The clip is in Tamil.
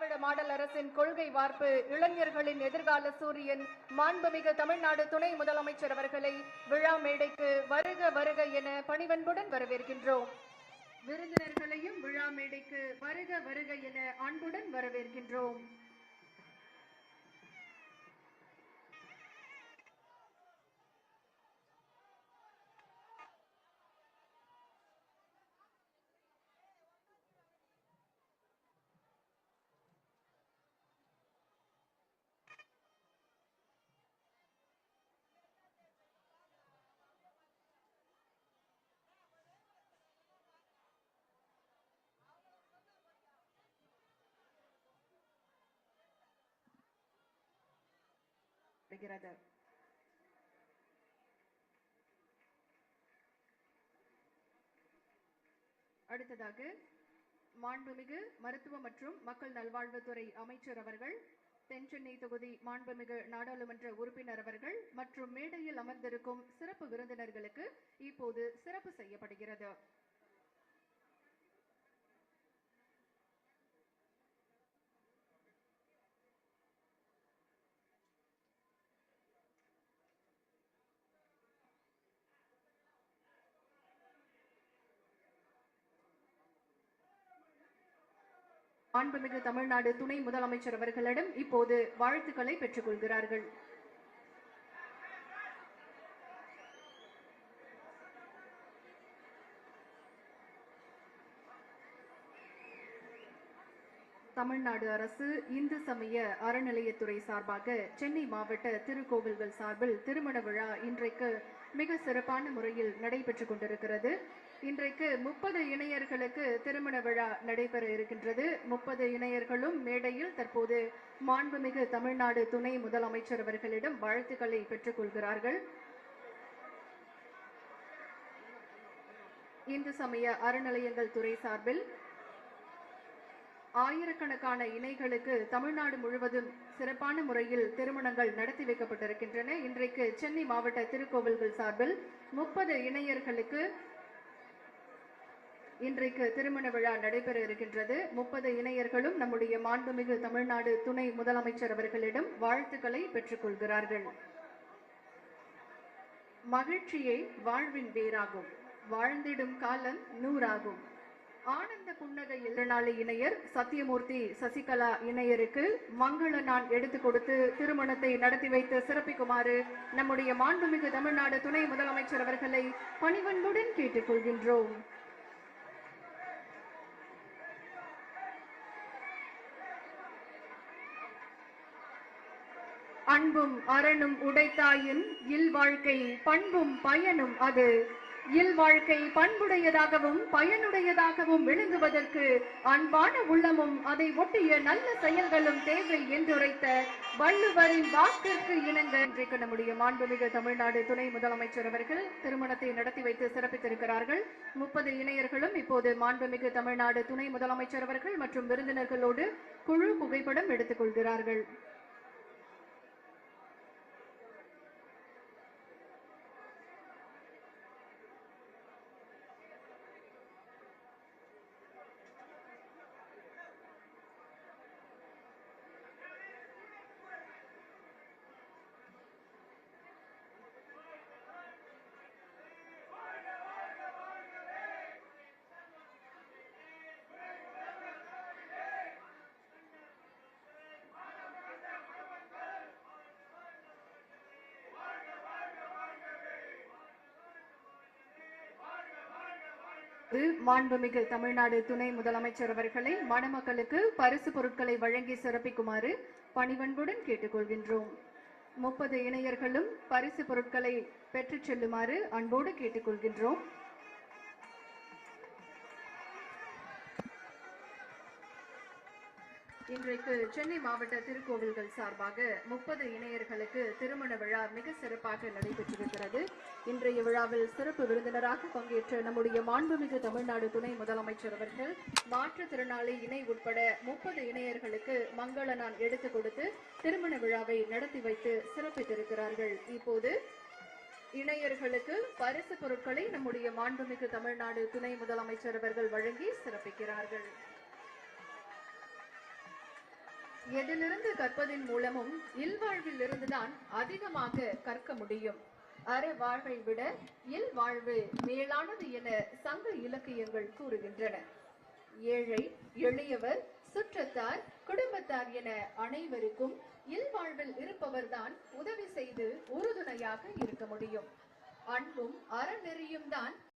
திராவிட மாடல் அரசின் கொள்கை வார்ப்பு இளைஞர்களின் எதிர்கால சூரியன் மாண்புமிகு தமிழ்நாடு துணை முதலமைச்சர் அவர்களை விழா மேடைக்கு வருக வருக என பணிவன்புடன் வரவேற்கின்றோம். விருந்தினர்களையும் விழா மேடைக்கு வருக வருக என அன்புடன் வரவேற்கின்றோம். அடுத்ததாக மாண்புமிகு மருத்துவ மற்றும் மக்கள் நல்வாழ்வுத்துறை அமைச்சர் அவர்கள், தென்சென்னை தொகுதி மாண்புமிகு நாடாளுமன்ற உறுப்பினர் அவர்கள் மற்றும் மேடையில் அமர்ந்திருக்கும் சிறப்பு விருந்தினர்களுக்கு இப்போது சிறப்பு செய்யப்படுகிறது. மாண்புமிகு தமிழ்நாடு துணை முதலமைச்சர் அவர்களிடம் இப்போது வாழ்த்துக்களை பெற்றுக் கொள்கிறார்கள். தமிழ்நாடு அரசு இந்து சமய அறநிலையத்துறை சார்பாக சென்னை மாவட்ட திருக்கோவில்கள் சார்பில் திருமண விழா இன்றைக்கு மிக சிறப்பான முறையில் நடைபெற்றுக் கொண்டிருக்கிறது. இன்றைக்கு 30 இணையர்களுக்கு திருமண விழா நடைபெற இருக்கின்றது. 30 இணையர்களும் மேடையில் தற்போது மாண்புமிகு தமிழ்நாடு துணை முதலமைச்சர் அவர்களிடம் வாழ்த்துக்களை பெற்றுக் கொள்கிறார்கள். இந்து சமய அறநிலையங்கள் துறை சார்பில் ஆயிரக்கணக்கான இணைகளுக்கு தமிழ்நாடு முழுவதும் சிறப்பான முறையில் திருமணங்கள் நடத்தி வைக்கப்பட்டிருக்கின்றன. இன்றைக்கு சென்னை மாவட்ட திருக்கோவில்கள் சார்பில் 30 இணையர்களுக்கு இன்றைக்கு திருமண விழா நடைபெற இருக்கின்றது. 30 இணையர்களும் நம்முடைய மாண்புமிகு தமிழ்நாடு துணை முதலமைச்சர் அவர்களிடம் வாழ்த்துக்களை பெற்றுக் கொள்கிறார்கள். மகிழ்ச்சியை வாழ்வின் வேறாகும், வாழ்ந்திடும் காலம் 100 ஆகும். ஆனந்த புன்னகையில் நாளை இணையர் சத்தியமூர்த்தி சசிகலா இணையருக்கு மங்கள நான் எடுத்துக் கொடுத்து திருமணத்தை நடத்தி வைத்து சிறப்பிக்குமாறு நம்முடைய மாண்புமிகு தமிழ்நாடு துணை முதலமைச்சர் அவர்களை பணிவன்புடன் கேட்டுக் கொள்கின்றோம். அன்பும் அரணும் உடைத்தாயின் இல்வாழ்க்கை பண்பும் பயனும் அது. இல்வாழ்க்கை பண்புடையதாகவும் பயனுடையதாகவும் விளங்குவதற்கு அன்பான உள்ளமும் அதை ஒட்டிய நல்ல செயல்களும் தேவை என்றுரைத்த வள்ளுவரின் வாக்கிற்கு இணங்க இன்றைக்கு நம்முடைய மாண்புமிகு தமிழ்நாடு துணை முதலமைச்சர் அவர்கள் திருமணத்தை நடத்தி வைத்து சிறப்பித்திருக்கிறார்கள். 30 இணையர்களும் இப்போது மாண்புமிகு தமிழ்நாடு துணை முதலமைச்சர் அவர்கள் மற்றும் விருந்தினர்களோடு குழு புகைப்படம் எடுத்துக் கொள்கிறார்கள். மாண்புமிகு தமிழ்நாடு துணை முதலமைச்சர் அவர்களை மணமக்களுக்கு பரிசு பொருட்களை வழங்கி சிறப்பிக்குமாறு பணிவன்புடன் கேட்டுக்கொள்கின்றோம். 30 இணையர்களும் பரிசு பொருட்களை பெற்றுச் செல்லுமாறு அன்போடு கேட்டுக்கொள்கின்றோம். இன்றைக்கு சென்னை மாவட்ட திருக்கோவில்கள் சார்பாக 30 இணையர்களுக்கு திருமண விழா மிக சிறப்பாக நடைபெற்றிருக்கிறது. இன்றைய விழாவில் சிறப்பு விருந்தினராக பங்கேற்ற நம்முடைய மாண்புமிகு தமிழ்நாடு துணை முதலமைச்சர் அவர்கள் மாற்றுத்திறனாளி இணை உட்பட 30 இணையர்களுக்கு மங்கள நான் எடுத்துக் கொடுத்து திருமண விழாவை நடத்தி வைத்து சிறப்பித்திருக்கிறார்கள். இப்போது இணையர்களுக்கு பரிசு பொருட்களை நம்முடைய மாண்புமிகு தமிழ்நாடு துணை முதலமைச்சர் அவர்கள் வழங்கி சிறப்பிக்கிறார்கள். எதிலிருந்து கற்பதன் மூலமும் இல்வாழ்வில் இருந்துதான் அதிகமாக கற்க முடியும். அற வாழ்வை விட இல் வாழ்வு மேலானது என சங்க இலக்கியங்கள் கூறுகின்றன. ஏழை, எளியவர், சுற்றத்தார், குடும்பத்தார் என அனைவருக்கும் இல்வாழ்வில் இருப்பவர்தான் உதவி செய்து உறுதுணையாக இருக்க முடியும். அன்பும் அறநெறியும் தான்